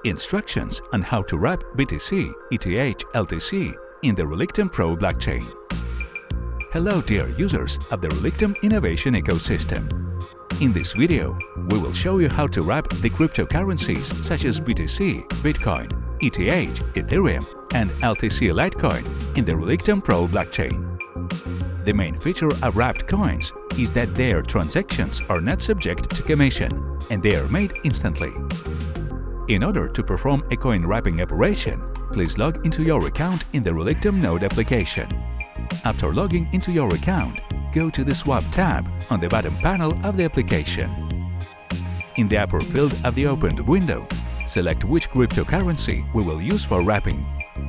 Instructions on how to wrap BTC, ETH, LTC in the Relictum Pro blockchain. Hello dear users of the Relictum innovation ecosystem. In this video, we will show you how to wrap the cryptocurrencies such as BTC, Bitcoin, ETH, Ethereum and LTC Litecoin in the Relictum Pro blockchain. The main feature of wrapped coins is that their transactions are not subject to commission and they are made instantly. In order to perform a coin wrapping operation, please log into your account in the Relictum Node application. After logging into your account, go to the Swap tab on the bottom panel of the application. In the upper field of the opened window, select which cryptocurrency we will use for wrapping.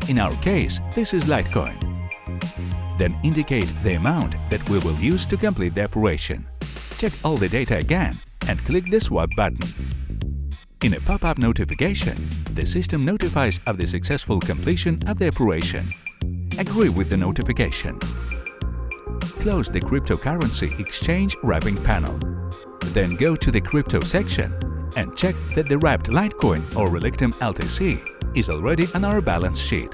In our case, this is Litecoin. Then indicate the amount that we will use to complete the operation. Check all the data again and click the Swap button. In a pop-up notification, the system notifies of the successful completion of the operation. Agree with the notification. Close the cryptocurrency exchange wrapping panel. Then go to the crypto section and check that the wrapped Litecoin or Relictum LTC is already on our balance sheet.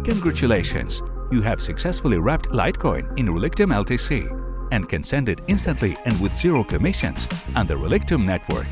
Congratulations! You have successfully wrapped Litecoin in Relictum LTC and can send it instantly and with zero commissions on the Relictum network.